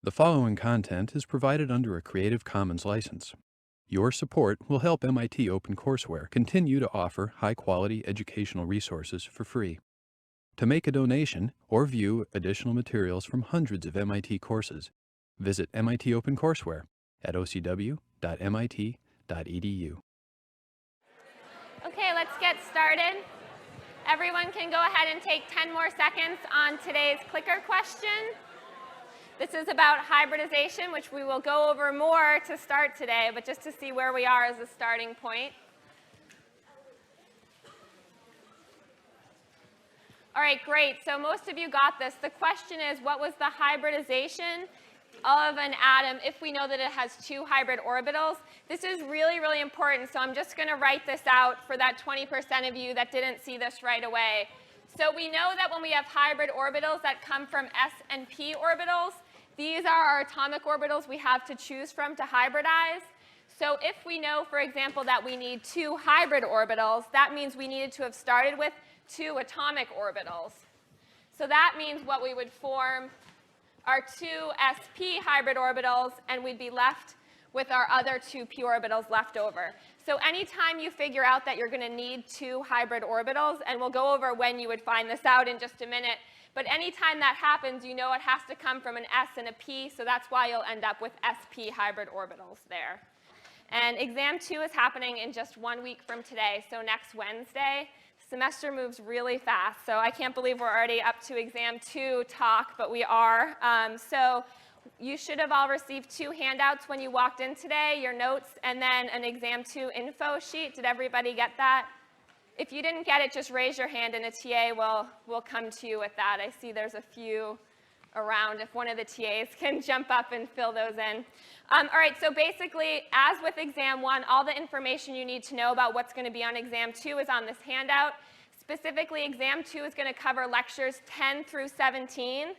The following content is provided under a Creative Commons license. Your support will help MIT OpenCourseWare continue to offer high-quality educational resources for free. To make a donation or view additional materials from hundreds of MIT courses, visit MIT OpenCourseWare at ocw.mit.edu. Okay, let's get started. Everyone can go ahead and take 10 more seconds on today's clicker question. This is about hybridization, which we will go over more to start today, but just to see where we are as a starting point. All right, great. So most of you got this. The question is, what was the hybridization of an atom if we know that it has two hybrid orbitals? This is really, really important, so I'm just going to write this out for that 20% of you that didn't see this right away. So we know that when we have hybrid orbitals that come from S and P orbitals, these are our atomic orbitals we have to choose from to hybridize. So if we know, for example, that we need two hybrid orbitals, that means we needed to have started with two atomic orbitals. So that means what we would form are two sp hybrid orbitals, and we'd be left with our other two p orbitals left over. So anytime you figure out that you're going to need two hybrid orbitals, and we'll go over when you would find this out in just a minute, but anytime that happens, you know it has to come from an S and a P, so that's why you'll end up with sp hybrid orbitals there. And exam 2 is happening in just 1 week from today, so next Wednesday. Semester moves really fast, so I can't believe we're already up to exam 2 talk, but we are. So you should have all received 2 handouts when you walked in today, your notes, and then an exam 2 info sheet. Did everybody get that? If you didn't get it, just raise your hand and a TA will come to you with that. I see there's a few around. If one of the TAs can jump up and fill those in. All right, so basically, as with exam 1, all the information you need to know about what's going to be on exam 2 is on this handout. Specifically, exam 2 is going to cover lectures 10 through 17.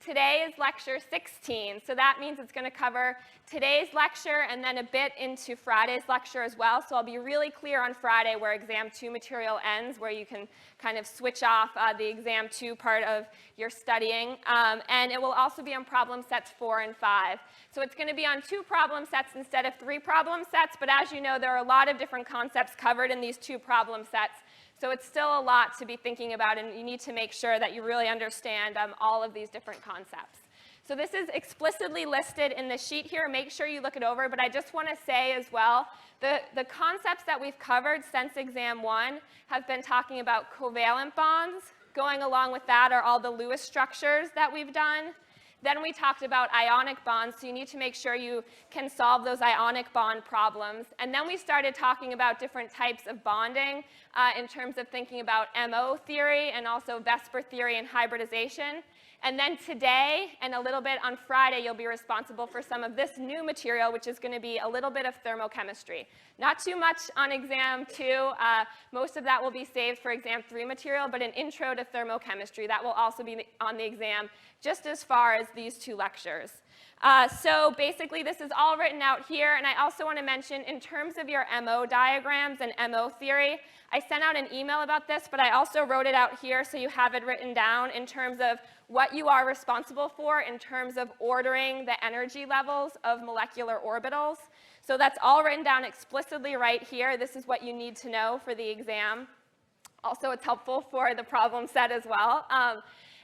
Today is lecture 16, so that means it's going to cover today's lecture and then a bit into Friday's lecture as well. So I'll be really clear on Friday where exam 2 material ends, where you can kind of switch off the exam 2 part of your studying. And it will also be on problem sets 4 and 5. So it's going to be on 2 problem sets instead of 3 problem sets, but as you know, there are a lot of different concepts covered in these 2 problem sets. So it's still a lot to be thinking about, and you need to make sure that you really understand all of these different concepts. So this is explicitly listed in the sheet here. Make sure you look it over, but I just want to say as well, the concepts that we've covered since exam 1 have been talking about covalent bonds. Going along with that are all the Lewis structures that we've done. Then we talked about ionic bonds, so you need to make sure you can solve those ionic bond problems. And then we started talking about different types of bonding in terms of thinking about MO theory and also VSEPR theory and hybridization. And then today and a little bit on Friday, you'll be responsible for some of this new material, which is going to be a little bit of thermochemistry. Not too much on exam 2. Most of that will be saved for exam 3 material, but an intro to thermochemistry, that will also be on the exam just as far as these 2 lectures. So basically, this is all written out here. And I also want to mention, in terms of your MO diagrams and MO theory, I sent out an email about this, but I also wrote it out here so you have it written down in terms of what you are responsible for in terms of ordering the energy levels of molecular orbitals. So that's all written down explicitly right here. This is what you need to know for the exam. Also, it's helpful for the problem set as well.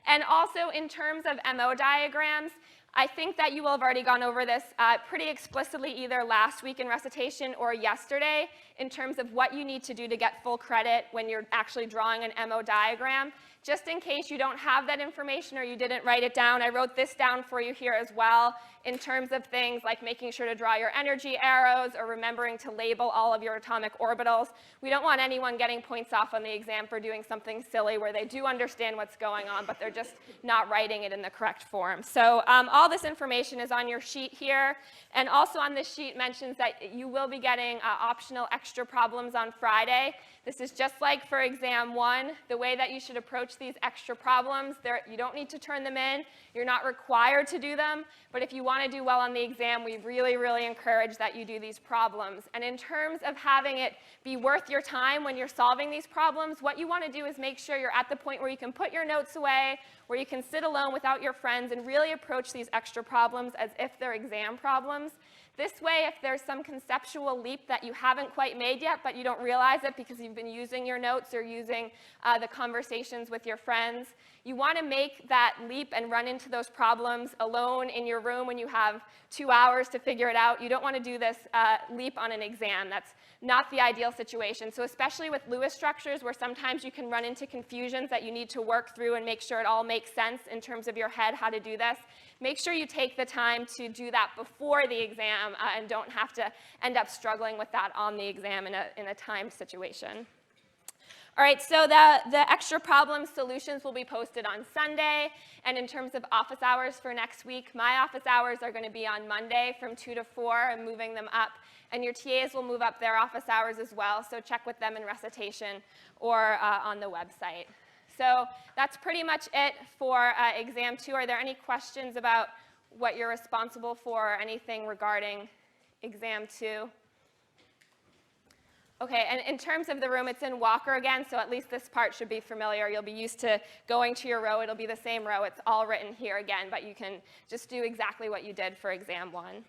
And also, in terms of MO diagrams, I think that you will have already gone over this pretty explicitly either last week in recitation or yesterday in terms of what you need to do to get full credit when you're actually drawing an MO diagram. Just in case you don't have that information or you didn't write it down, I wrote this down for you here as well in terms of things like making sure to draw your energy arrows or remembering to label all of your atomic orbitals. We don't want anyone getting points off on the exam for doing something silly where they do understand what's going on, but they're just not writing it in the correct form. So all this information is on your sheet here. And also on this sheet mentions that you will be getting optional extra problems on Friday. This is just like for exam 1. The way that you should approach approach these extra problems. You don't need to turn them in. You're not required to do them. But if you want to do well on the exam, we really, really encourage that you do these problems. And in terms of having it be worth your time when you're solving these problems, what you want to do is make sure you're at the point where you can put your notes away, where you can sit alone without your friends and really approach these extra problems as if they're exam problems. This way, if there's some conceptual leap that you haven't quite made yet, but you don't realize it because you've been using your notes or using the conversations with your friends, you want to make that leap and run into those problems alone in your room when you have 2 hours to figure it out. You don't want to do this leap on an exam. That's not the ideal situation. So especially with Lewis structures, where sometimes you can run into confusions that you need to work through and make sure it all makes sense in terms of your head how to do this, make sure you take the time to do that before the exam and don't have to end up struggling with that on the exam in a timed situation. All right, so the extra problem solutions will be posted on Sunday. And in terms of office hours for next week, my office hours are going to be on Monday from 2 to 4 and moving them up. And your TAs will move up their office hours as well, so check with them in recitation or on the website. So that's pretty much it for exam 2. Are there any questions about what you're responsible for or anything regarding exam 2? Okay, and in terms of the room, it's in Walker again, so at least this part should be familiar. You'll be used to going to your row. It'll be the same row. It's all written here again, but you can just do exactly what you did for exam 1.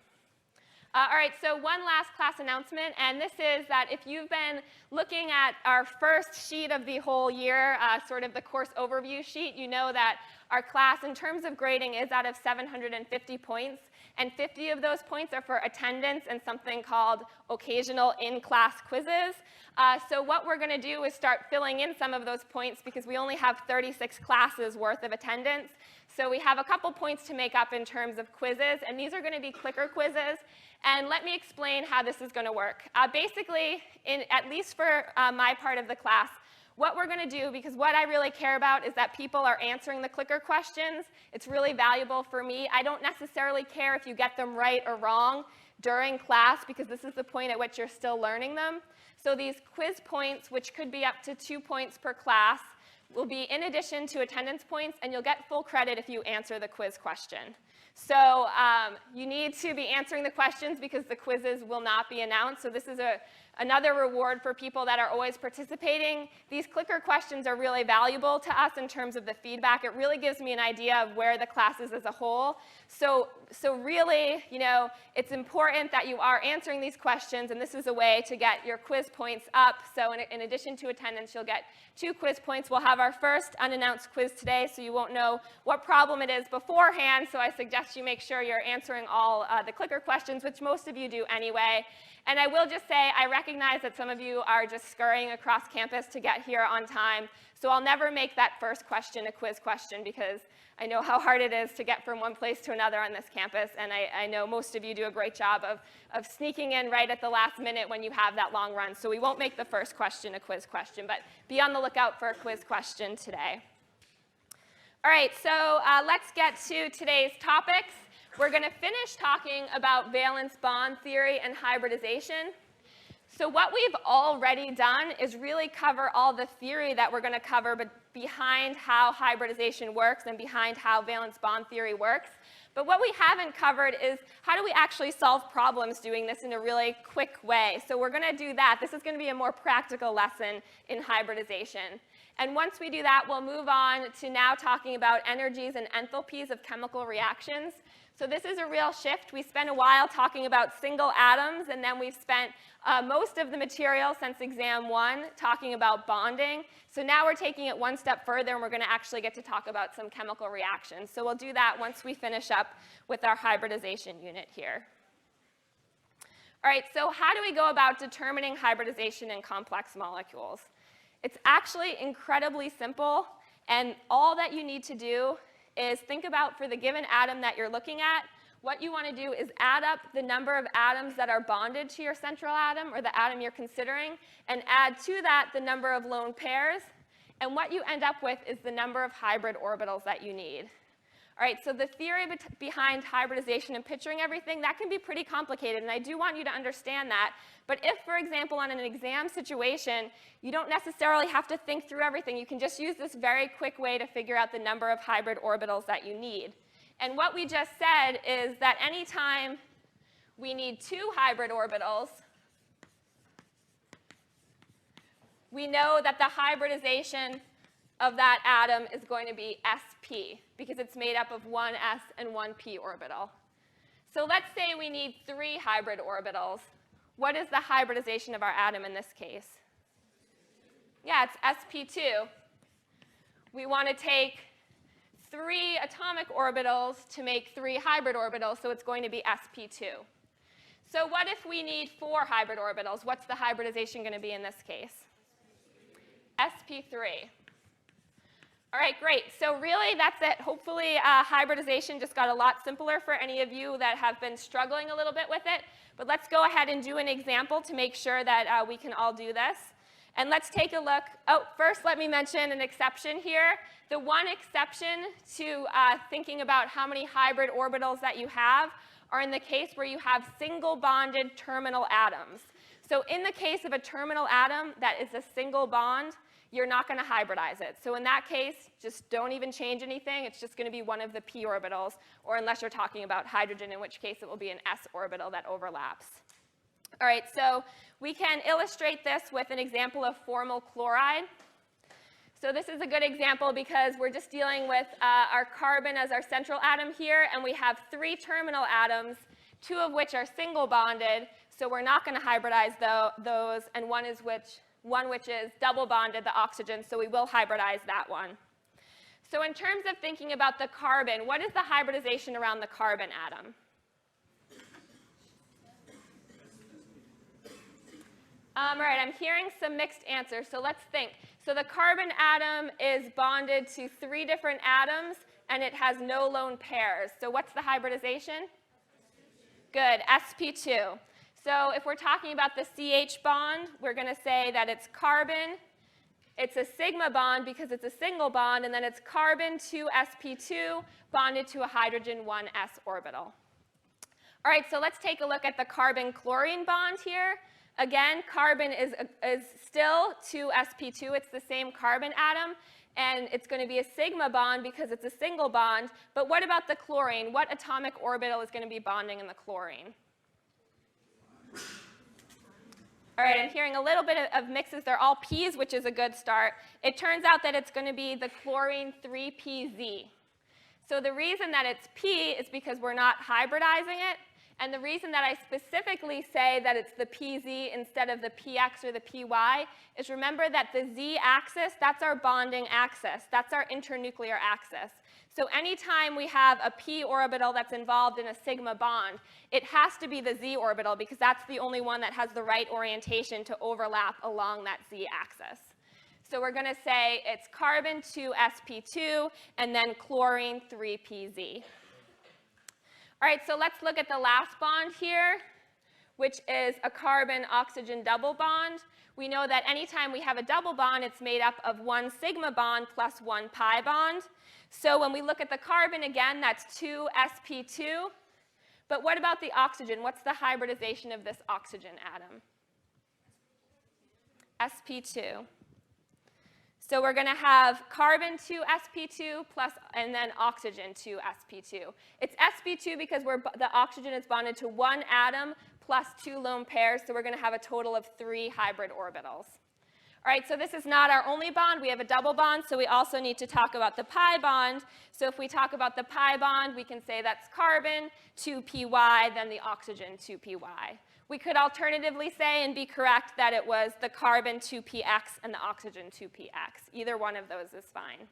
All right, so one last class announcement, and this is that if you've been looking at our first sheet of the whole year, sort of the course overview sheet, you know that our class, in terms of grading, is out of 750 points, and 50 of those points are for attendance and something called occasional in-class quizzes. So what we're going to do is start filling in some of those points because we only have 36 classes worth of attendance. So we have a couple points to make up in terms of quizzes, and these are going to be clicker quizzes. And let me explain how this is going to work. Basically, at least for my part of the class, what we're going to do, because what I really care about is that people are answering the clicker questions. It's really valuable for me. I don't necessarily care if you get them right or wrong during class, because this is the point at which you're still learning them. So these quiz points, which could be up to 2 points per class, will be in addition to attendance points, and you'll get full credit if you answer the quiz question. So you need to be answering the questions because the quizzes will not be announced. So this is another reward for people that are always participating. These clicker questions are really valuable to us in terms of the feedback. It really gives me an idea of where the class is as a whole. So really, you know, it's important that you are answering these questions, and this is a way to get your quiz points up. So in addition to attendance, you'll get 2 quiz points. We'll have our first unannounced quiz today, so you won't know what problem it is beforehand. So I suggest you make sure you're answering all the clicker questions, which most of you do anyway. And I will just say, I recognize that some of you are just scurrying across campus to get here on time. So I'll never make that first question a quiz question because I know how hard it is to get from one place to another on this campus. And I know most of you do a great job of sneaking in right at the last minute when you have that long run. So we won't make the first question a quiz question, but be on the lookout for a quiz question today. All right, so let's get to today's topics. We're going to finish talking about valence bond theory and hybridization. So what we've already done is really cover all the theory that we're going to cover, but behind how hybridization works and behind how valence bond theory works. But what we haven't covered is how do we actually solve problems doing this in a really quick way. So we're going to do that. This is going to be a more practical lesson in hybridization. And once we do that, we'll move on to now talking about energies and enthalpies of chemical reactions. So this is a real shift. We spent a while talking about single atoms, and then we've spent most of the material since exam 1 talking about bonding. So now we're taking it one step further, and we're going to actually get to talk about some chemical reactions. So we'll do that once we finish up with our hybridization unit here. All right, so how do we go about determining hybridization in complex molecules? It's actually incredibly simple, and all that you need to do is think about, for the given atom that you're looking at, what you want to do is add up the number of atoms that are bonded to your central atom, or the atom you're considering, and add to that the number of lone pairs. And what you end up with is the number of hybrid orbitals that you need. All right, so the theory behind hybridization and picturing everything, that can be pretty complicated, and I do want you to understand that. But if, for example, on an exam situation, you don't necessarily have to think through everything. You can just use this very quick way to figure out the number of hybrid orbitals that you need. And what we just said is that anytime we need 2 hybrid orbitals, we know that the hybridization of that atom is going to be sp, because it's made up of one s and one p orbital. So let's say we need 3 hybrid orbitals. What is the hybridization of our atom in this case? Yeah, it's sp2. We want to take 3 atomic orbitals to make 3 hybrid orbitals, so it's going to be sp2. So what if we need 4 hybrid orbitals? What's the hybridization going to be in this case? sp3. All right, great. So really, that's it. Hopefully, hybridization just got a lot simpler for any of you that have been struggling a little bit with it. But let's go ahead and do an example to make sure that we can all do this. And let's take a look. Oh, first, let me mention an exception here. The one exception to thinking about how many hybrid orbitals that you have are in the case where you have single bonded terminal atoms. So in the case of a terminal atom that is a single bond, you're not going to hybridize it. So in that case, just don't even change anything. It's just going to be one of the p orbitals, or unless you're talking about hydrogen, in which case it will be an s orbital that overlaps. All right, so we can illustrate this with an example of formal chloride. So this is a good example because we're just dealing with our carbon as our central atom here, and we have 3 terminal atoms, 2 of which are single bonded, so we're not going to hybridize those, and one which is double bonded, the oxygen, so we will hybridize that one. So in terms of thinking about the carbon, what is the hybridization around the carbon atom? All right, I'm hearing some mixed answers, so let's think. So the carbon atom is bonded to 3 different atoms, and it has no lone pairs. So what's the hybridization? Good, sp2. So if we're talking about the CH bond, we're going to say that it's carbon. It's a sigma bond because it's a single bond, and then it's carbon 2 sp2 bonded to a hydrogen 1s orbital. All right, so let's take a look at the carbon-chlorine bond here. Again, carbon is still 2 sp2. It's the same carbon atom, and it's going to be a sigma bond because it's a single bond. But what about the chlorine? What atomic orbital is going to be bonding in the chlorine? All right, I'm hearing a little bit of mixes. They're all P's, which is a good start. It turns out that it's going to be the chlorine 3PZ. So the reason that it's P is because we're not hybridizing it. And the reason that I specifically say that it's the PZ instead of the PX or the PY is remember that the Z axis, that's our bonding axis. That's our internuclear axis. So anytime we have a p orbital that's involved in a sigma bond, it has to be the Z orbital because that's the only one that has the right orientation to overlap along that Z axis. So we're going to say it's carbon 2 sp2 and then chlorine 3pz. All right, so let's look at the last bond here, which is a carbon-oxygen double bond. We know that anytime we have a double bond, it's made up of 1 sigma bond plus 1 pi bond. So when we look at the carbon, again, that's 2 sp2. But what about the oxygen? What's the hybridization of this oxygen atom? sp2. So we're going to have carbon 2 sp2 plus, and then oxygen 2 sp2. It's sp2 because the oxygen is bonded to 1 atom plus 2 lone pairs, so we're going to have a total of 3 hybrid orbitals. All right, so this is not our only bond. We have a double bond, so we also need to talk about the pi bond. So if we talk about the pi bond, we can say that's carbon 2py, then the oxygen 2py. We could alternatively say and be correct that it was the carbon 2px and the oxygen 2px. Either one of those is fine.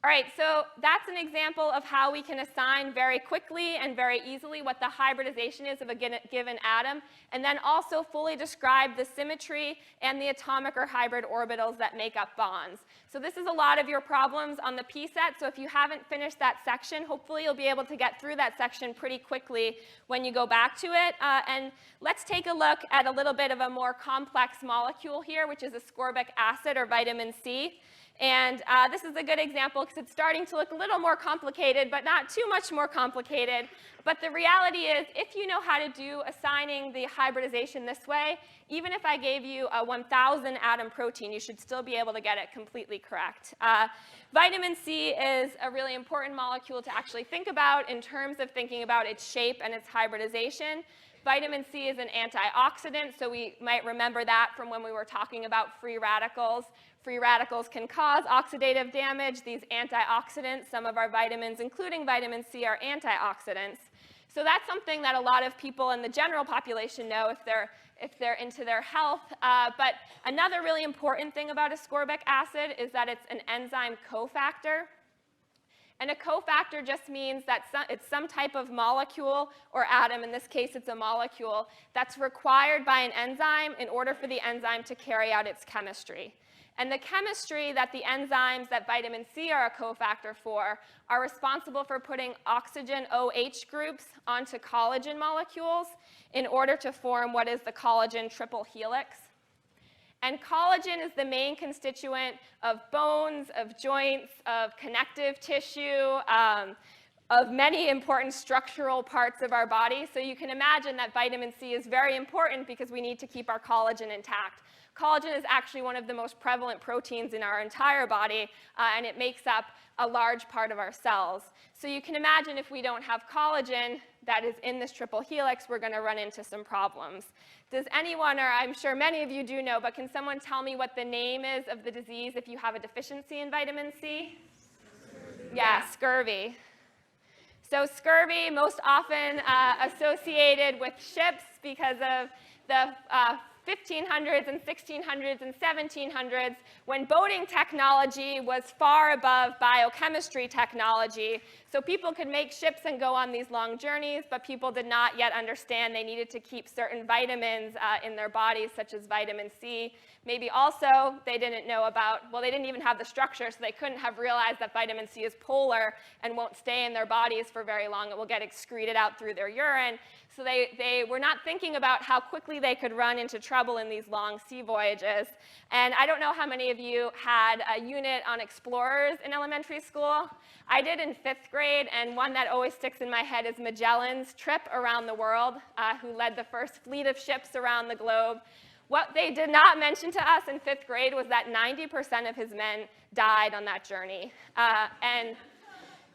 All right, so that's an example of how we can assign very quickly and very easily what the hybridization is of a given atom, and then also fully describe the symmetry and the atomic or hybrid orbitals that make up bonds. So this is a lot of your problems on the P set, so if you haven't finished that section, hopefully you'll be able to get through that section pretty quickly when you go back to it. And let's take a look at a little bit of a more complex molecule here, which is ascorbic acid or vitamin C. And this is a good example because it's starting to look a little more complicated, but not too much more complicated. But the reality is, if you know how to do assigning the hybridization this way, even if I gave you a 1,000 atom protein, you should still be able to get it completely correct. Vitamin C is a really important molecule to actually think about in terms of thinking about its shape and its hybridization. Vitamin C is an antioxidant, so we might remember that from when we were talking about free radicals. Free radicals can cause oxidative damage. These antioxidants, some of our vitamins, including vitamin C, are antioxidants. So that's something that a lot of people in the general population know if they're into their health. But another really important thing about ascorbic acid is that it's an enzyme cofactor. And a cofactor just means that it's some type of molecule or atom, in this case it's a molecule, that's required by an enzyme in order for the enzyme to carry out its chemistry. And the chemistry that the enzymes that vitamin C are a cofactor for are responsible for putting oxygen OH groups onto collagen molecules in order to form what is the collagen triple helix. And collagen is the main constituent of bones, of joints, of connective tissue, of many important structural parts of our body. So you can imagine that vitamin C is very important because we need to keep our collagen intact. Collagen is actually one of the most prevalent proteins in our entire body, and it makes up a large part of our cells. So you can imagine if we don't have collagen that is in this triple helix, we're going to run into some problems. Does anyone, or I'm sure many of you do know, but can someone tell me what the name is of the disease if you have a deficiency in vitamin C? Scurvy. Yeah, scurvy. So scurvy, most often associated with ships because of the 1500s and 1600s and 1700s, when boating technology was far above biochemistry technology. So people could make ships and go on these long journeys, but people did not yet understand they needed to keep certain vitamins in their bodies, such as vitamin C. Maybe also they didn't know about, well, they didn't even have the structure, so they couldn't have realized that vitamin C is polar and won't stay in their bodies for very long. It will get excreted out through their urine. So they were not thinking about how quickly they could run into trouble in these long sea voyages. And I don't know how many of you had a unit on explorers in elementary school. I did in 5th grade, and one that always sticks in my head is Magellan's trip around the world, who led the first fleet of ships around the globe. What they did not mention to us in 5th grade was that 90% of his men died on that journey. And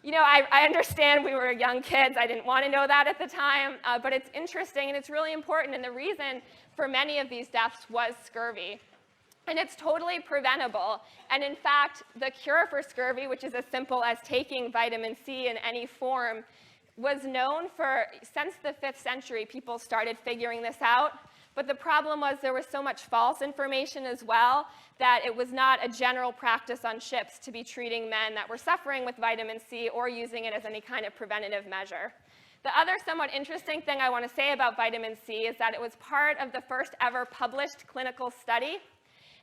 you know, I understand we were young kids. I didn't want to know that at the time, but it's interesting and it's really important. And the reason for many of these deaths was scurvy. And it's totally preventable. And in fact, the cure for scurvy, which is as simple as taking vitamin C in any form, was known for, since the 5th century, people started figuring this out. But the problem was there was so much false information as well that it was not a general practice on ships to be treating men that were suffering with vitamin C or using it as any kind of preventative measure. The other somewhat interesting thing I want to say about vitamin C is that it was part of the first ever published clinical study.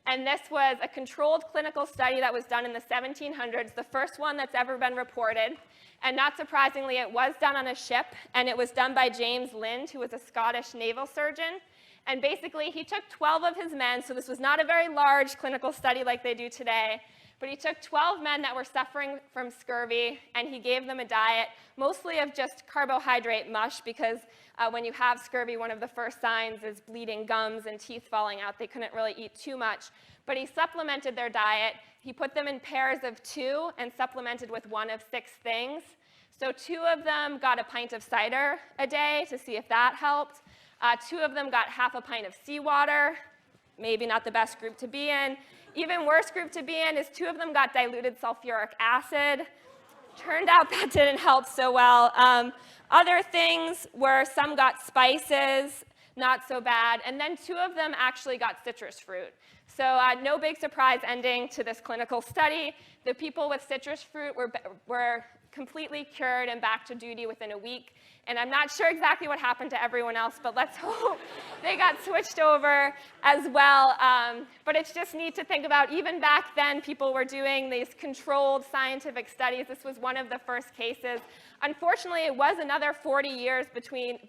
And this was a controlled clinical study that was done in the 1700s, the first one that's ever been reported. And not surprisingly, it was done on a ship, and it was done by James Lind, who was a Scottish naval surgeon. And basically, he took 12 of his men, so this was not a very large clinical study like they do today, but he took 12 men that were suffering from scurvy, and he gave them a diet, mostly of just carbohydrate mush, because when you have scurvy, one of the first signs is bleeding gums and teeth falling out. They couldn't really eat too much. But he supplemented their diet. He put them in pairs of 2 and supplemented with 1 of 6 things. So 2 of them got a pint of cider a day to see if that helped. 2 of them got half a pint of seawater, maybe not the best group to be in. Even worse group to be in is 2 of them got diluted sulfuric acid. Turned out that didn't help so well. Other things were some got spices, not so bad, and then 2 of them actually got citrus fruit. So no big surprise ending to this clinical study. The people with citrus fruit were completely cured and back to duty within a week. And I'm not sure exactly what happened to everyone else, but let's hope they got switched over as well. But it's just neat to think about, even back then, people were doing these controlled scientific studies. This was one of the first cases. Unfortunately, it was another 40 years between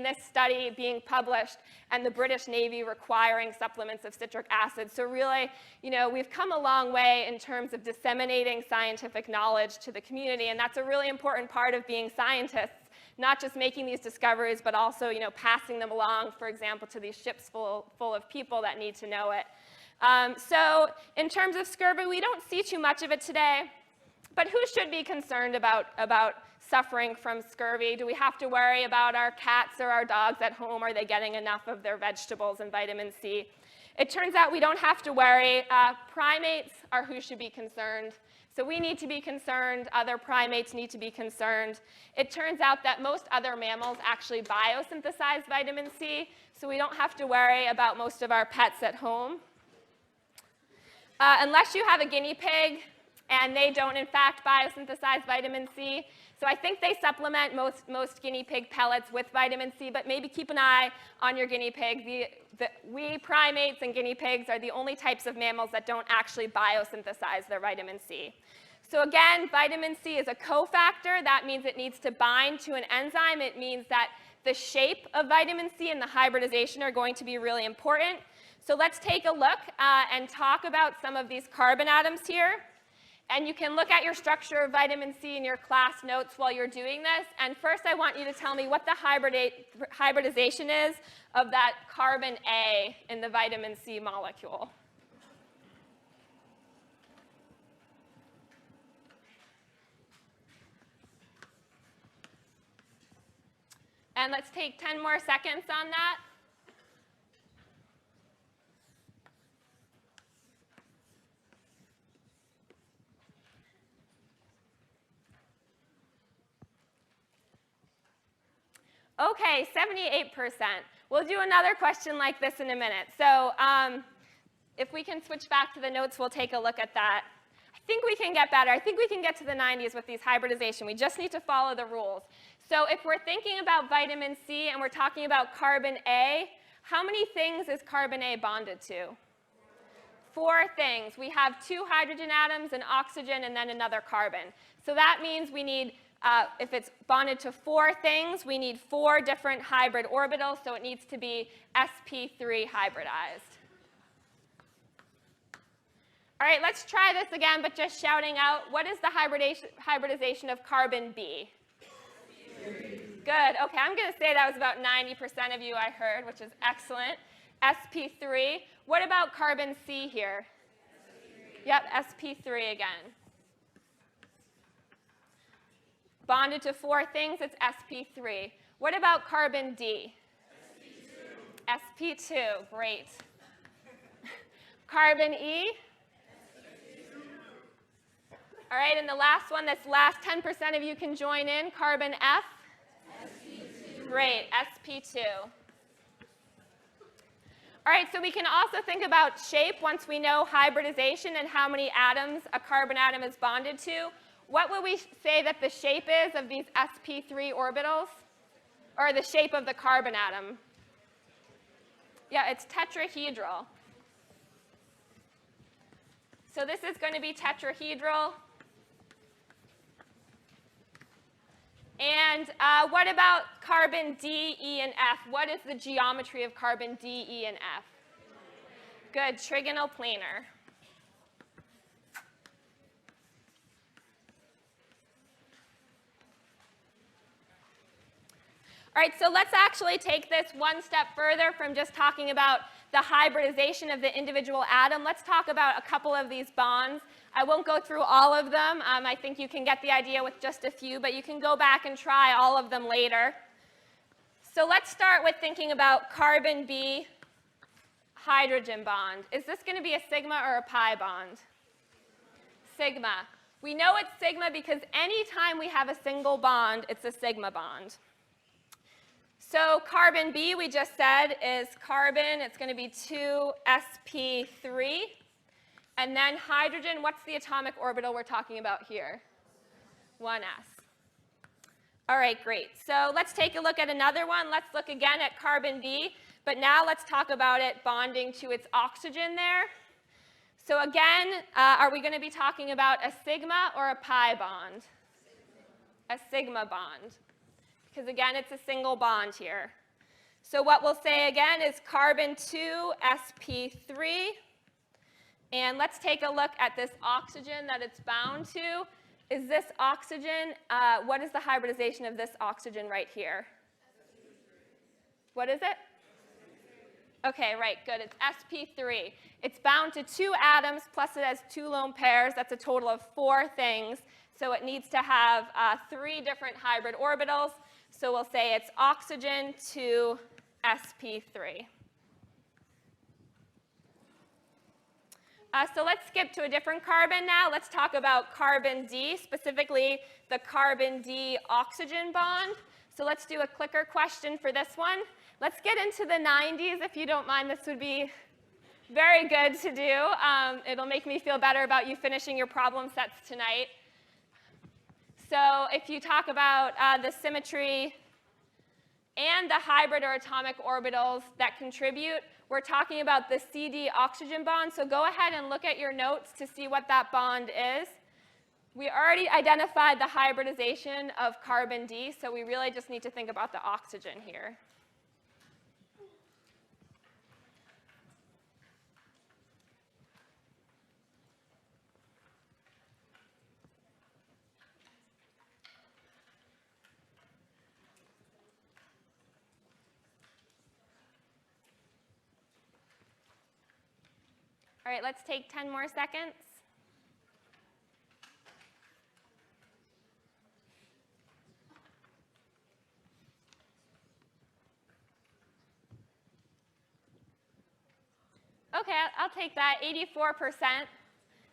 this study being published and the British Navy requiring supplements of citric acid. So really, we've come a long way in terms of disseminating scientific knowledge to the community, and that's a really important part of being scientists, not just making these discoveries, but also, passing them along, for example, to these ships full of people that need to know it. So in terms of scurvy, we don't see too much of it today. But who should be concerned about suffering from scurvy? Do we have to worry about our cats or our dogs at home? Are they getting enough of their vegetables and vitamin C? It turns out we don't have to worry. Primates are who should be concerned. So we need to be concerned. Other primates need to be concerned. It turns out that most other mammals actually biosynthesize vitamin C, so we don't have to worry about most of our pets at home. Unless you have a guinea pig, and they don't, in fact, biosynthesize vitamin C. So I think they supplement most guinea pig pellets with vitamin C, but maybe keep an eye on your guinea pig. We primates and guinea pigs are the only types of mammals that don't actually biosynthesize their vitamin C. So again, vitamin C is a cofactor. That means it needs to bind to an enzyme. It means that the shape of vitamin C and the hybridization are going to be really important. So let's take a look and talk about some of these carbon atoms here. And you can look at your structure of vitamin C in your class notes while you're doing this. And first, I want you to tell me what the hybridization is of that carbon A in the vitamin C molecule. And let's take 10 more seconds on that. Okay, 78%. We'll do another question like this in a minute. So if we can switch back to the notes, we'll take a look at that. I think we can get better. I think we can get to the 90s with these hybridization. We just need to follow the rules. So if we're thinking about vitamin C and we're talking about carbon A, how many things is carbon A bonded to? 4 things. We have 2 hydrogen atoms, an oxygen, and then another carbon. So that means we need if it's bonded to 4 things, we need 4 different hybrid orbitals, so it needs to be sp3 hybridized. All right, let's try this again, but just shouting out, what is the hybridization of carbon B? Good. Okay, I'm going to say that was about 90% of you I heard, which is excellent. sp3. What about carbon C here? sp3. Yep, sp3 again. Bonded to 4 things, it's sp3. What about carbon D? sp2. sp2, great. Carbon E? sp2. All right, and the last one, this last 10% of you can join in, carbon F? sp2. Great, sp2. All right, so we can also think about shape once we know hybridization and how many atoms a carbon atom is bonded to. What would we say that the shape is of these sp3 orbitals? Or the shape of the carbon atom? Yeah, it's tetrahedral. So this is going to be tetrahedral. And what about carbon D, E, and F? What is the geometry of carbon D, E, and F? Good, trigonal planar. All right, so let's actually take this one step further from just talking about the hybridization of the individual atom. Let's talk about a couple of these bonds. I won't go through all of them. I think you can get the idea with just a few, but you can go back and try all of them later. So let's start with thinking about carbon B hydrogen bond. Is this going to be a sigma or a pi bond? Sigma. We know it's sigma because anytime we have a single bond, it's a sigma bond. So carbon B, we just said, is carbon. It's going to be 2 sp3. And then hydrogen, what's the atomic orbital we're talking about here? 1s. All right, great. So let's take a look at another one. Let's look again at carbon D, but now let's talk about it bonding to its oxygen there. So again, are we going to be talking about a sigma or a pi bond? A sigma bond, because again, it's a single bond here. So what we'll say again is carbon 2, sp3. And let's take a look at this oxygen that it's bound to. Is this oxygen, what is the hybridization of this oxygen right here? What is it? Okay, right, good. It's sp3. It's bound to 2 atoms, plus it has 2 lone pairs. That's a total of 4 things. So it needs to have 3 different hybrid orbitals. So we'll say it's oxygen to sp3. So let's skip to a different carbon now. Let's talk about carbon D, specifically the carbon D oxygen bond. So let's do a clicker question for this one. Let's get into the 90s, if you don't mind. This would be very good to do. It'll make me feel better about you finishing your problem sets tonight. So if you talk about the symmetry and the hybrid or atomic orbitals that contribute, we're talking about the CD oxygen bond. So go ahead and look at your notes to see what that bond is. We already identified the hybridization of carbon D, so we really just need to think about the oxygen here. All right, let's take 10 more seconds. Okay, I'll take that, 84%.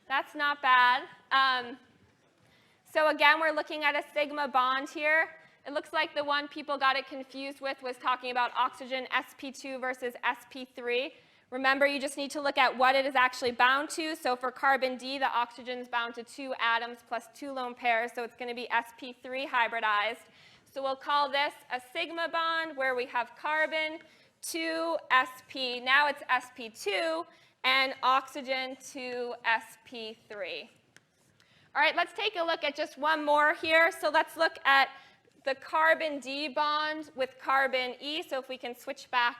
That's not bad. So again, we're looking at a sigma bond here. It looks like the one people got it confused with was talking about oxygen sp2 versus sp3. Remember, you just need to look at what it is actually bound to. So for carbon D, the oxygen is bound to 2 atoms plus 2 lone pairs, so it's going to be sp3 hybridized. So we'll call this a sigma bond where we have carbon to sp. Now it's sp2 and oxygen to sp3. All right, let's take a look at just one more here. So let's look at the carbon D bond with carbon E. So if we can switch back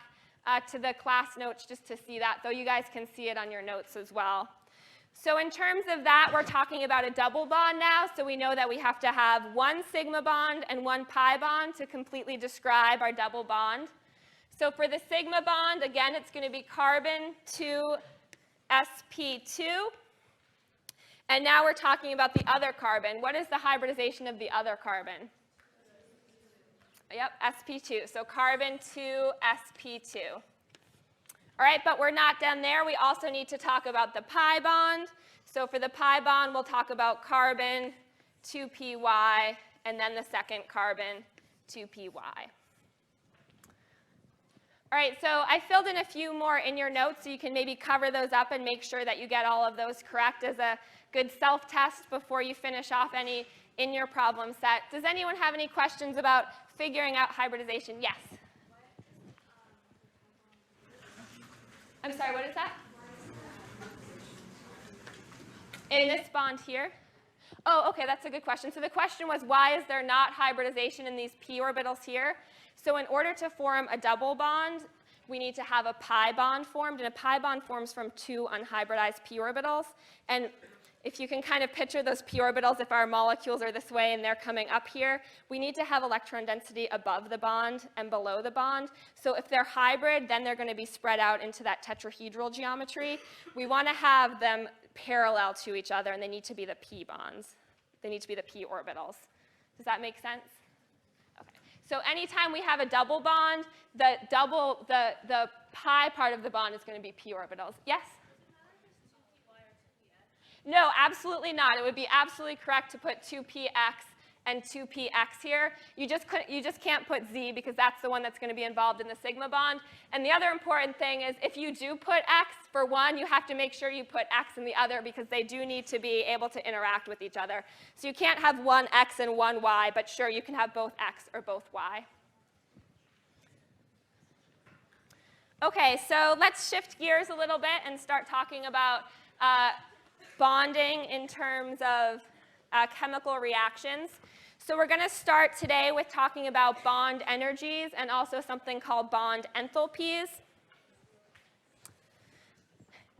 to the class notes just to see that, though you guys can see it on your notes as well. So in terms of that, we're talking about a double bond now. So we know that we have to have 1 sigma bond and 1 pi bond to completely describe our double bond. So for the sigma bond, again, it's going to be carbon to sp2. And now we're talking about the other carbon. What is the hybridization of the other carbon? Yep, sp2. So carbon to sp2. All right, but we're not done there. We also need to talk about the pi bond. So for the pi bond, we'll talk about carbon to py, and then the second carbon to py. All right, so I filled in a few more in your notes, so you can maybe cover those up and make sure that you get all of those correct as a good self-test before you finish off any in your problem set. Does anyone have any questions about figuring out hybridization? Yes? I'm sorry, what is that? In this bond here? Oh, okay, that's a good question. So the question was, why is there not hybridization in these p orbitals here? So in order to form a double bond, we need to have a pi bond formed, and a pi bond forms from 2 unhybridized p orbitals. And if you can kind of picture those p orbitals, if our molecules are this way and they're coming up here, we need to have electron density above the bond and below the bond. So if they're hybrid, then they're going to be spread out into that tetrahedral geometry. We want to have them parallel to each other, and they need to be the p bonds. They need to be the p orbitals. Does that make sense? Okay. So anytime we have a double bond, the pi part of the bond is going to be p orbitals. Yes? No, absolutely not. It would be absolutely correct to put 2px and 2px here. You just can't put Z because that's the one that's going to be involved in the sigma bond. And the other important thing is if you do put X for one, you have to make sure you put X in the other because they do need to be able to interact with each other. So you can't have one X and one Y, but sure, you can have both X or both Y. Okay, so let's shift gears a little bit and start talking about bonding in terms of chemical reactions. So we're going to start today with talking about bond energies and also something called bond enthalpies.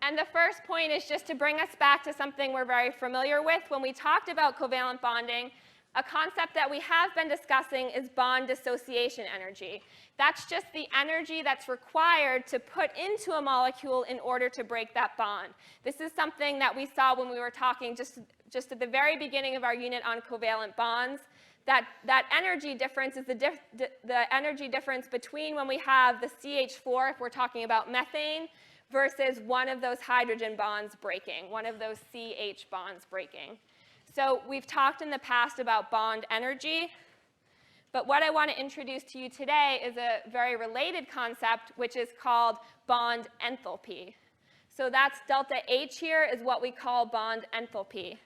And the first point is just to bring us back to something we're very familiar with. When we talked about covalent bonding, a concept that we have been discussing is bond dissociation energy. That's just the energy that's required to put into a molecule in order to break that bond. This is something that we saw when we were talking just at the very beginning of our unit on covalent bonds. That energy difference is the energy difference between when we have the CH4, if we're talking about methane, versus one of those hydrogen bonds breaking, one of those CH bonds breaking. So we've talked in the past about bond energy, but what I want to introduce to you today is a very related concept, which is called bond enthalpy. So that's delta H here is what we call bond enthalpy.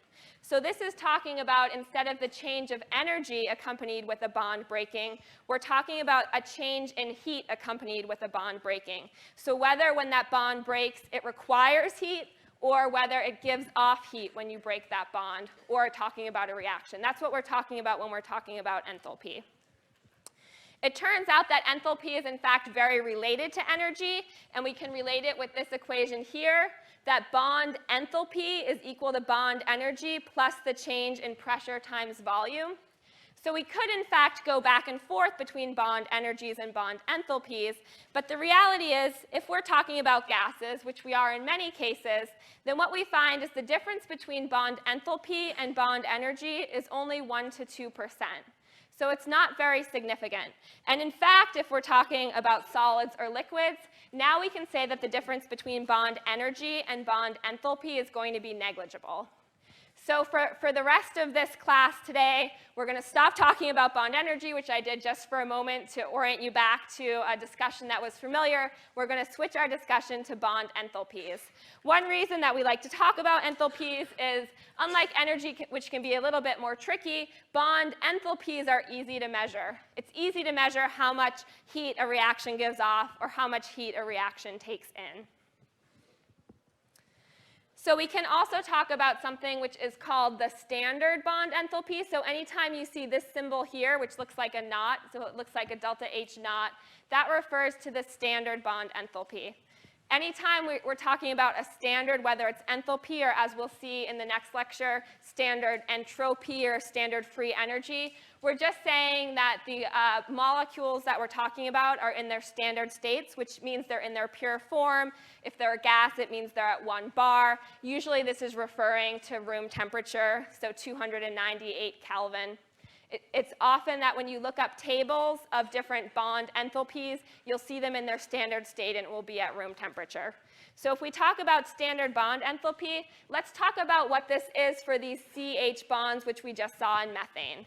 So this is talking about, instead of the change of energy accompanied with a bond breaking, we're talking about a change in heat accompanied with a bond breaking. So whether when that bond breaks it requires heat, or whether it gives off heat when you break that bond, or talking about a reaction. That's what we're talking about when we're talking about enthalpy. It turns out that enthalpy is in fact very related to energy, and we can relate it with this equation here, that bond enthalpy is equal to bond energy plus the change in pressure times volume. So we could, in fact, go back and forth between bond energies and bond enthalpies, but the reality is, if we're talking about gases, which we are in many cases, then what we find is the difference between bond enthalpy and bond energy is only 1 to 2%. So it's not very significant. And in fact, if we're talking about solids or liquids, now we can say that the difference between bond energy and bond enthalpy is going to be negligible. So for the rest of this class today, we're going to stop talking about bond energy, which I did just for a moment to orient you back to a discussion that was familiar. We're going to switch our discussion to bond enthalpies. One reason that we like to talk about enthalpies is, unlike energy, which can be a little bit more tricky, bond enthalpies are easy to measure. It's easy to measure how much heat a reaction gives off or how much heat a reaction takes in. So we can also talk about something which is called the standard bond enthalpy. So anytime you see this symbol here, which looks like a knot, so it looks like a delta H knot, that refers to the standard bond enthalpy. Anytime we're talking about a standard, whether it's enthalpy or, as we'll see in the next lecture, standard entropy or standard free energy, we're just saying that the molecules that we're talking about are in their standard states, which means they're in their pure form. If they're a gas, it means they're at 1 bar. Usually this is referring to room temperature, so 298 Kelvin. It's often that when you look up tables of different bond enthalpies, you'll see them in their standard state and it will be at room temperature. So if we talk about standard bond enthalpy, let's talk about what this is for these CH bonds, which we just saw in methane.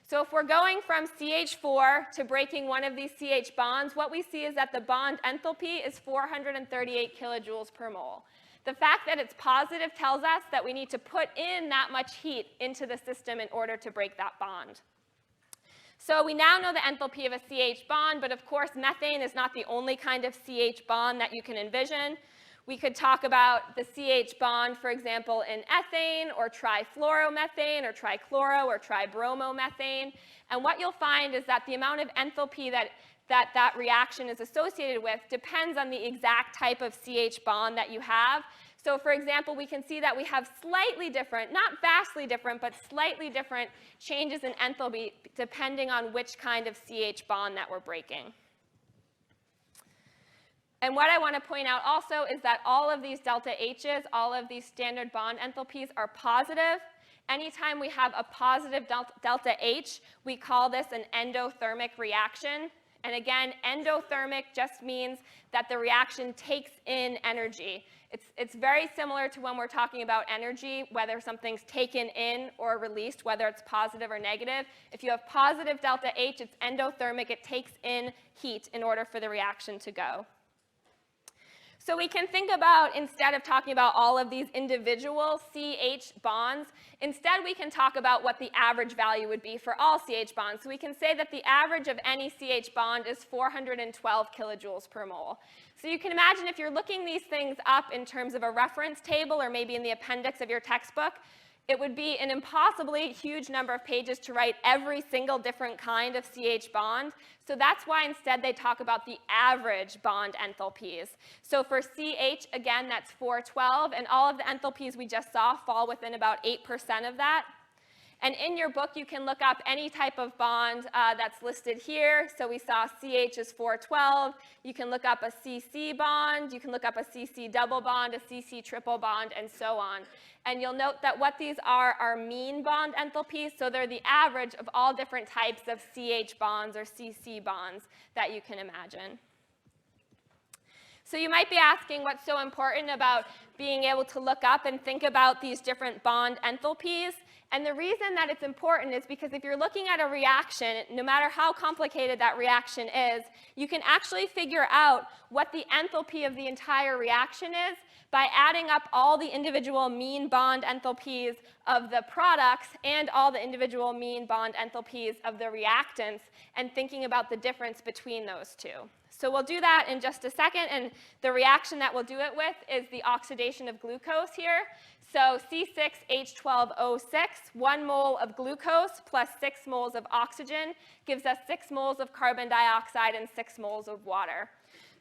So if we're going from CH4 to breaking one of these CH bonds, what we see is that the bond enthalpy is 438 kilojoules per mole. The fact that it's positive tells us that we need to put in that much heat into the system in order to break that bond. So we now know the enthalpy of a CH bond, but of course methane is not the only kind of CH bond that you can envision. We could talk about the CH bond, for example, in ethane or trifluoromethane or trichloro or tribromomethane. And what you'll find is that the amount of enthalpy that reaction is associated with depends on the exact type of CH bond that you have. So for example, we can see that we have slightly different, not vastly different, but slightly different changes in enthalpy depending on which kind of CH bond that we're breaking. And what I want to point out also is that all of these delta H's, all of these standard bond enthalpies are positive. Anytime we have a positive delta H, we call this an endothermic reaction. And again, endothermic just means that the reaction takes in energy. It's very similar to when we're talking about energy, whether something's taken in or released, whether it's positive or negative. If you have positive delta H, it's endothermic. It takes in heat in order for the reaction to go. So we can think about, instead of talking about all of these individual CH bonds, instead we can talk about what the average value would be for all CH bonds. So we can say that the average of any CH bond is 412 kilojoules per mole. So you can imagine if you're looking these things up in terms of a reference table or maybe in the appendix of your textbook, it would be an impossibly huge number of pages to write every single different kind of CH bond. So that's why instead they talk about the average bond enthalpies. So for CH, again, that's 412, and all of the enthalpies we just saw fall within about 8% of that. And in your book, you can look up any type of bond that's listed here. So we saw CH is 412. You can look up a CC bond. You can look up a CC double bond, a CC triple bond, and so on. And you'll note that what these are mean bond enthalpies. So they're the average of all different types of CH bonds or CC bonds that you can imagine. So you might be asking what's so important about being able to look up and think about these different bond enthalpies. And the reason that it's important is because if you're looking at a reaction, no matter how complicated that reaction is, you can actually figure out what the enthalpy of the entire reaction is by adding up all the individual mean bond enthalpies of the products and all the individual mean bond enthalpies of the reactants and thinking about the difference between those two. So we'll do that in just a second, and the reaction that we'll do it with is the oxidation of glucose here. So C6H12O6, 1 mole of glucose plus 6 moles of oxygen gives us 6 moles of carbon dioxide and 6 moles of water.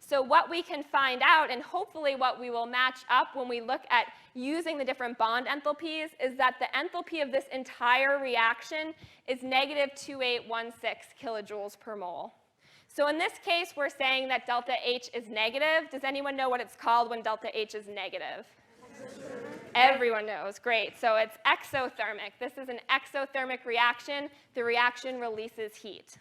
So what we can find out, and hopefully what we will match up when we look at using the different bond enthalpies, is that the enthalpy of this entire reaction is negative 2816 kilojoules per mole. So in this case, we're saying that delta H is negative. Does anyone know what it's called when delta H is negative? Everyone knows. Great. So it's exothermic. This is an exothermic reaction. The reaction releases heat.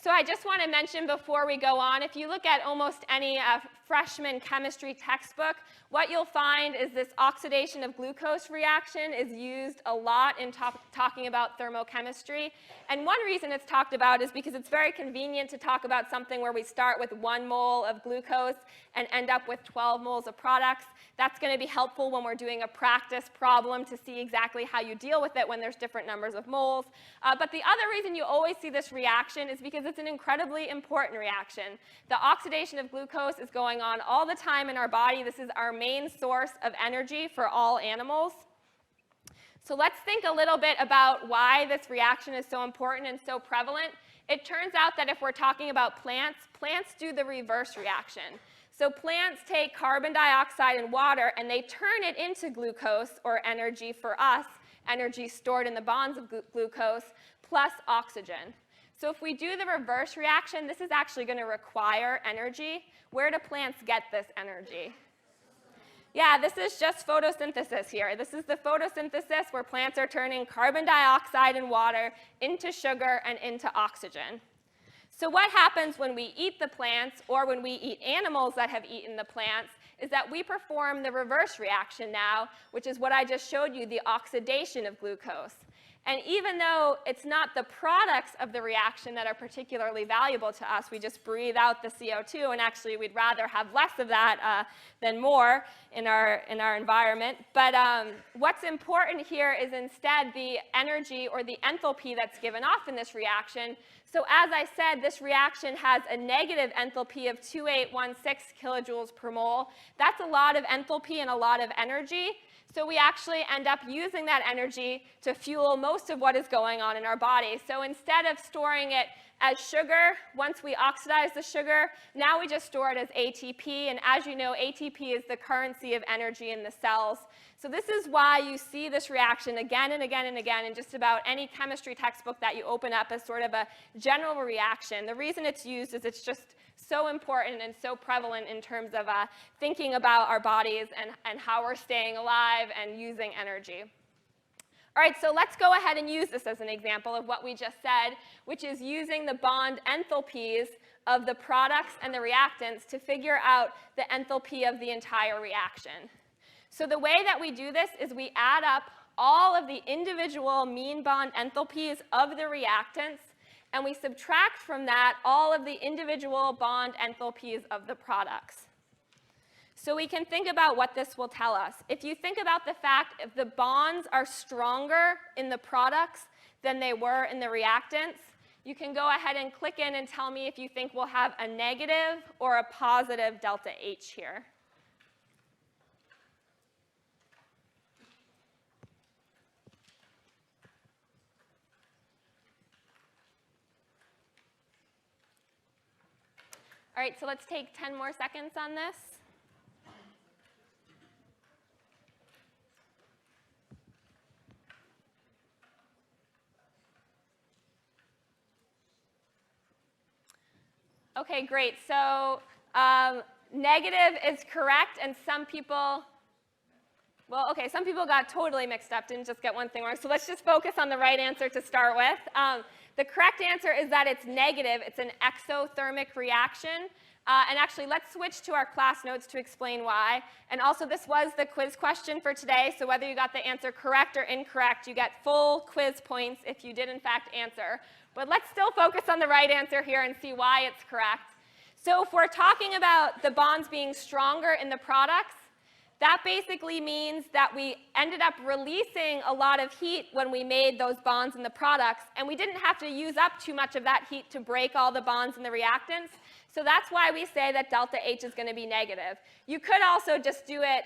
So I just want to mention before we go on, if you look at almost any freshman chemistry textbook, what you'll find is this oxidation of glucose reaction is used a lot in talking about thermochemistry. And one reason it's talked about is because it's very convenient to talk about something where we start with 1 mole of glucose and end up with 12 moles of products. That's going to be helpful when we're doing a practice problem to see exactly how you deal with it when there's different numbers of moles. But the other reason you always see this reaction is because it's an incredibly important reaction. The oxidation of glucose is going on all the time in our body. This is our main source of energy for all animals. So let's think a little bit about why this reaction is so important and so prevalent. It turns out that if we're talking about plants, plants do the reverse reaction. So plants take carbon dioxide and water and they turn it into glucose, or energy for us, energy stored in the bonds of glucose, plus oxygen. So if we do the reverse reaction, this is actually going to require energy. Where do plants get this energy? Yeah, this is just photosynthesis here. This is the photosynthesis where plants are turning carbon dioxide and water into sugar and into oxygen. So what happens when we eat the plants, or when we eat animals that have eaten the plants, is that we perform the reverse reaction now, which is what I just showed you, the oxidation of glucose. And even though it's not the products of the reaction that are particularly valuable to us, we just breathe out the CO2, and actually we'd rather have less of that than more in our environment. But what's important here is instead the energy or the enthalpy that's given off in this reaction. So as I said, this reaction has a negative enthalpy of 2816 kilojoules per mole. That's a lot of enthalpy and a lot of energy. So we actually end up using that energy to fuel most of what is going on in our body. So instead of storing it as sugar, once we oxidize the sugar, now we just store it as ATP. And as you know, ATP is the currency of energy in the cells. So this is why you see this reaction again and again and again in just about any chemistry textbook that you open up as sort of a general reaction. The reason it's used is it's just so important and so prevalent in terms of thinking about our bodies and how we're staying alive and using energy. All right, so let's go ahead and use this as an example of what we just said, which is using the bond enthalpies of the products and the reactants to figure out the enthalpy of the entire reaction. So the way that we do this is we add up all of the individual mean bond enthalpies of the reactants, and we subtract from that all of the individual bond enthalpies of the products. So we can think about what this will tell us. If you think about the fact if the bonds are stronger in the products than they were in the reactants, you can go ahead and click in and tell me if you think we'll have a negative or a positive delta H here. All right, so let's take 10 more seconds on this. Okay, great. So negative is correct, and some people, well, okay, some people got totally mixed up, didn't just get one thing wrong. So let's just focus on the right answer to start with. The correct answer is that it's negative. It's an exothermic reaction. And actually, let's switch to our class notes to explain why. And also, this was the quiz question for today, so whether you got the answer correct or incorrect, you get full quiz points if you did, in fact, answer. But let's still focus on the right answer here and see why it's correct. So if we're talking about the bonds being stronger in the products, that basically means that we ended up releasing a lot of heat when we made those bonds in the products, and we didn't have to use up too much of that heat to break all the bonds in the reactants. So that's why we say that delta H is going to be negative. You could also just do it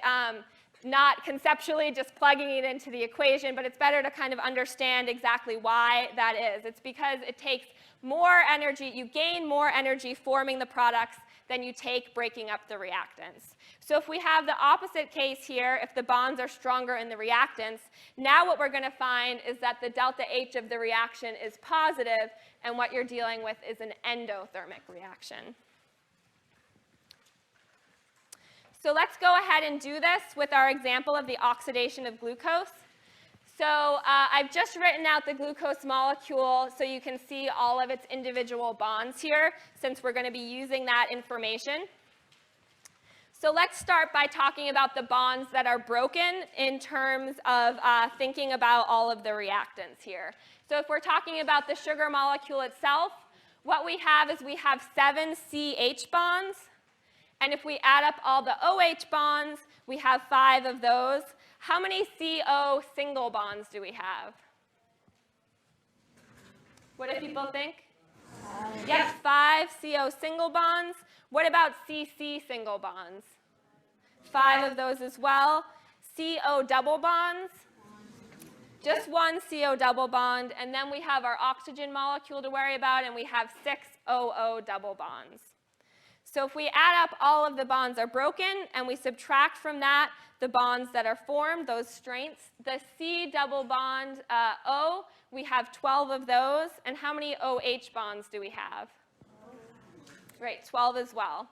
not conceptually, just plugging it into the equation, but it's better to kind of understand exactly why that is. It's because it takes more energy, you gain more energy forming the products than you take breaking up the reactants. So if we have the opposite case here, if the bonds are stronger in the reactants, now what we're going to find is that the delta H of the reaction is positive, and what you're dealing with is an endothermic reaction. So let's go ahead and do this with our example of the oxidation of glucose. So I've just written out the glucose molecule so you can see all of its individual bonds here, since we're going to be using that information. So let's start by talking about the bonds that are broken in terms of thinking about all of the reactants here. So if we're talking about the sugar molecule itself, what we have is we have 7 CH bonds. And if we add up all the OH bonds, we have 5 of those. How many CO single bonds do we have? What do people think? Yep, 5 CO single bonds. What about CC single bonds? 5 of those as well. CO double bonds? Just 1 CO double bond. And then we have our oxygen molecule to worry about, and we have 6 OO double bonds. So if we add up all of the bonds are broken, and we subtract from that the bonds that are formed, those strengths, the C double bond O, we have 12 of those. And how many OH bonds do we have? Right, 12 as well.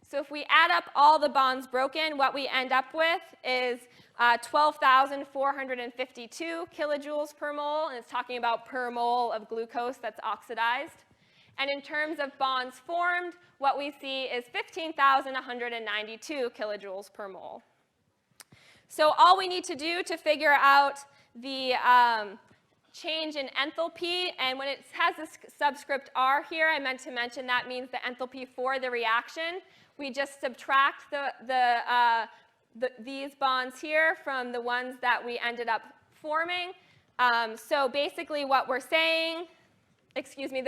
So if we add up all the bonds broken, what we end up with is 12,452 kilojoules per mole, and it's talking about per mole of glucose that's oxidized. And in terms of bonds formed, what we see is 15,192 kilojoules per mole. So all we need to do to figure out the change in enthalpy, and when it has this subscript R here, I meant to mention that means the enthalpy for the reaction. We just subtract these bonds here from the ones that we ended up forming. So basically what we're saying, excuse me,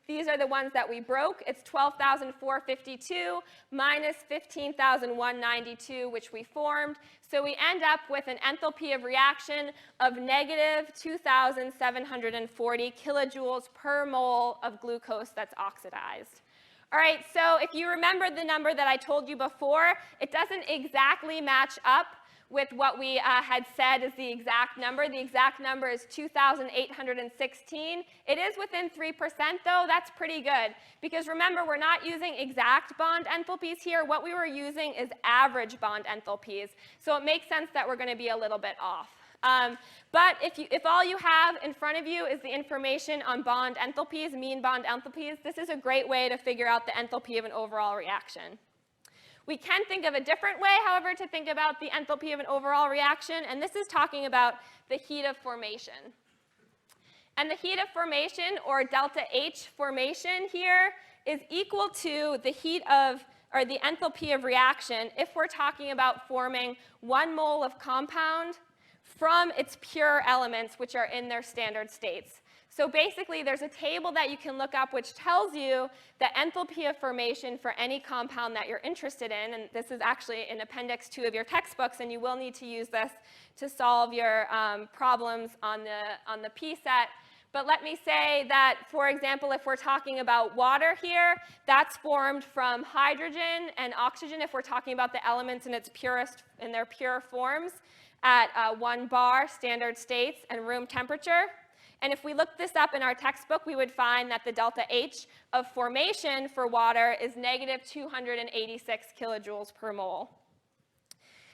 these are the ones that we broke. It's 12,452 minus 15,192, which we formed. So we end up with an enthalpy of reaction of negative 2,740 kilojoules per mole of glucose that's oxidized. All right, so if you remember the number that I told you before, it doesn't exactly match up with what we had said is the exact number. The exact number is 2,816. It is within 3%, though. That's pretty good. Because remember, we're not using exact bond enthalpies here. What we were using is average bond enthalpies. So it makes sense that we're going to be a little bit off. But if all you have in front of you is the information on bond enthalpies, mean bond enthalpies, this is a great way to figure out the enthalpy of an overall reaction. We can think of a different way, however, to think about the enthalpy of an overall reaction, and this is talking about the heat of formation. And the heat of formation, or delta H formation here, is equal to the heat of, or the enthalpy of reaction if we're talking about forming 1 mole of compound from its pure elements, which are in their standard states. So basically, there's a table that you can look up which tells you the enthalpy of formation for any compound that you're interested in. And this is actually in Appendix 2 of your textbooks, and you will need to use this to solve your problems on the P set. But let me say that, for example, if we're talking about water here, that's formed from hydrogen and oxygen if we're talking about the elements in their pure forms at 1 bar standard states and room temperature. And if we look this up in our textbook, we would find that the delta H of formation for water is negative 286 kilojoules per mole.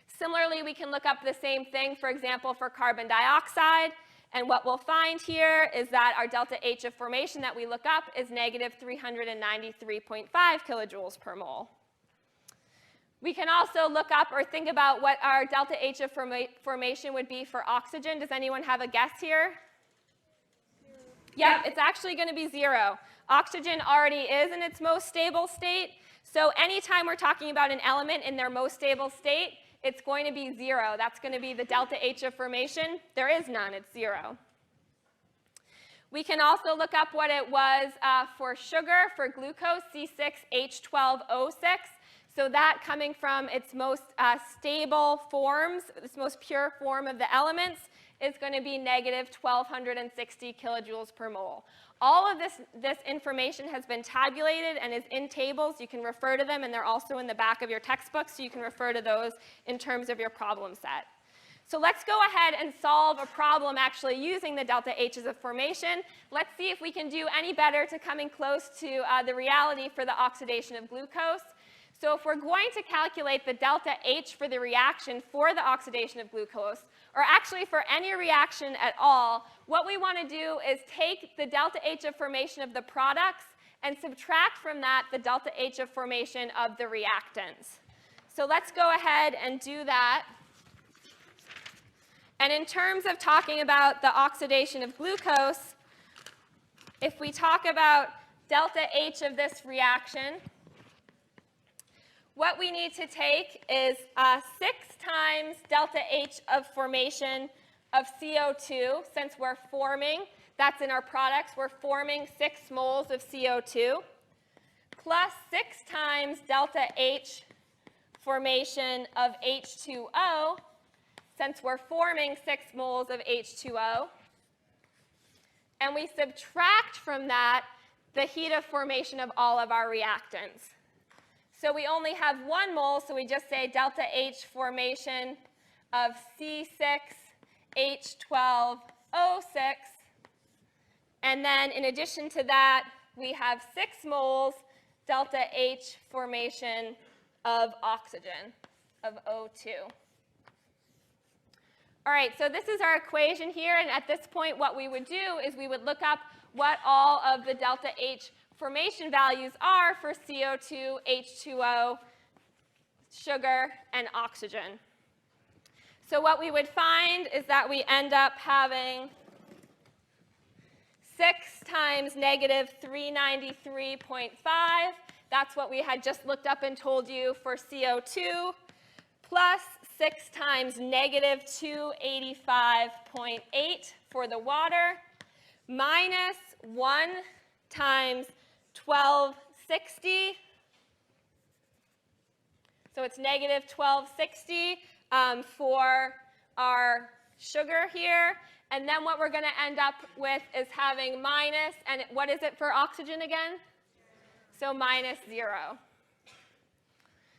Similarly, we can look up the same thing, for example, for carbon dioxide. And what we'll find here is that our delta H of formation that we look up is negative 393.5 kilojoules per mole. We can also look up or think about what our delta H of formation would be for oxygen. Does anyone have a guess here? Yep, it's actually going to be 0. Oxygen already is in its most stable state. So anytime we're talking about an element in their most stable state, it's going to be 0. That's going to be the delta H of formation. There is none. It's 0. We can also look up what it was for sugar, for glucose, C6H12O6. So that coming from its most stable forms, its most pure form of the elements, is going to be negative 1,260 kilojoules per mole. All of this information has been tabulated and is in tables. You can refer to them, and they're also in the back of your textbook, so you can refer to those in terms of your problem set. So let's go ahead and solve a problem actually using the delta H's of formation. Let's see if we can do any better to coming close to the reality for the oxidation of glucose. So if we're going to calculate the delta H for the reaction for the oxidation of glucose, or actually for any reaction at all, what we want to do is take the delta H of formation of the products and subtract from that the delta H of formation of the reactants. So let's go ahead and do that. And in terms of talking about the oxidation of glucose, if we talk about delta H of this reaction, what we need to take is 6 times delta H of formation of CO2, since we're forming, that's in our products, we're forming 6 moles of CO2, plus 6 times delta H formation of H2O, since we're forming 6 moles of H2O, and we subtract from that the heat of formation of all of our reactants. So we only have 1 mole, so we just say delta H formation of C6H12O6. And then in addition to that, we have 6 moles delta H formation of oxygen, of O2. All right, so this is our equation here, and at this point what we would do is we would look up what all of the delta H formation values are for CO2, H2O, sugar, and oxygen. So what we would find is that we end up having 6 times negative 393.5. That's what we had just looked up and told you for CO2, plus 6 times negative 285.8 for the water, minus 1 times 1260. So it's negative 1260 for our sugar here. And then what we're going to end up with is having minus, and what is it for oxygen again? So minus 0.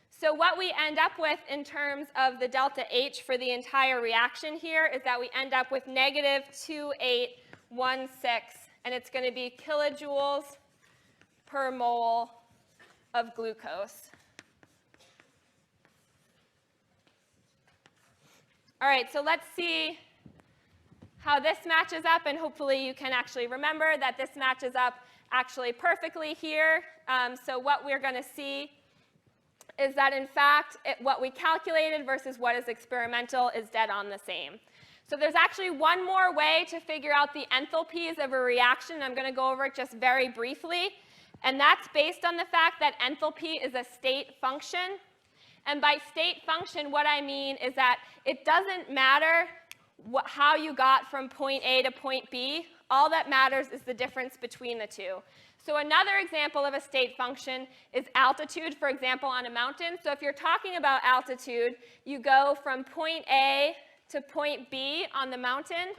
So what we end up with in terms of the delta H for the entire reaction here is that we end up with negative 2816, and it's going to be kilojoules per mole of glucose. All right, so let's see how this matches up, and hopefully you can actually remember that this matches up actually perfectly here. So what we're going to see is that, in fact, what we calculated versus what is experimental is dead on the same. So there's actually one more way to figure out the enthalpies of a reaction. I'm going to go over it just very briefly. And that's based on the fact that enthalpy is a state function. And by state function, what I mean is that it doesn't matter how you got from point A to point B. All that matters is the difference between the two. So another example of a state function is altitude, for example, on a mountain. So if you're talking about altitude, you go from point A to point B on the mountain,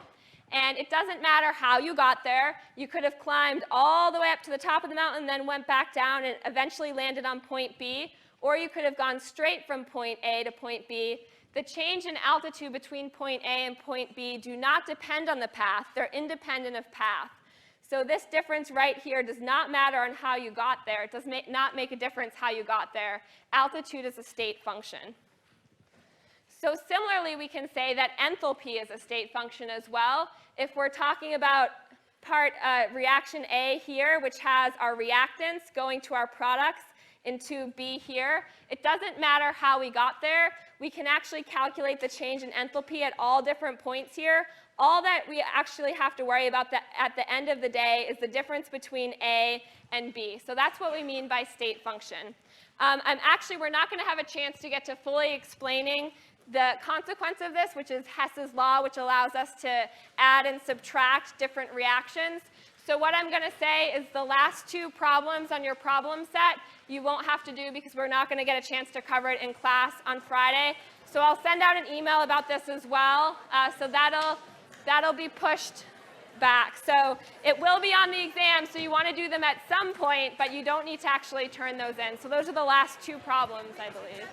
and it doesn't matter how you got there. You could have climbed all the way up to the top of the mountain, then went back down and eventually landed on point B, or you could have gone straight from point A to point B. The change in altitude between point A and point B do not depend on the path. They're independent of path. So this difference right here does not matter on how you got there. It does not make a difference how you got there. Altitude is a state function. So similarly, we can say that enthalpy is a state function as well. If we're talking about reaction A here, which has our reactants going to our products into B here, it doesn't matter how we got there. We can actually calculate the change in enthalpy at all different points here. All that we actually have to worry about at the end of the day is the difference between A and B. So that's what we mean by state function. We're not going to have a chance to get to fully explaining the consequence of this, which is Hess's law, which allows us to add and subtract different reactions. So what I'm going to say is the last two problems on your problem set you won't have to do because we're not going to get a chance to cover it in class on Friday. So I'll send out an email about this as well. So that'll be pushed back. So it will be on the exam, so you want to do them at some point, but you don't need to actually turn those in. So those are the last two problems, I believe.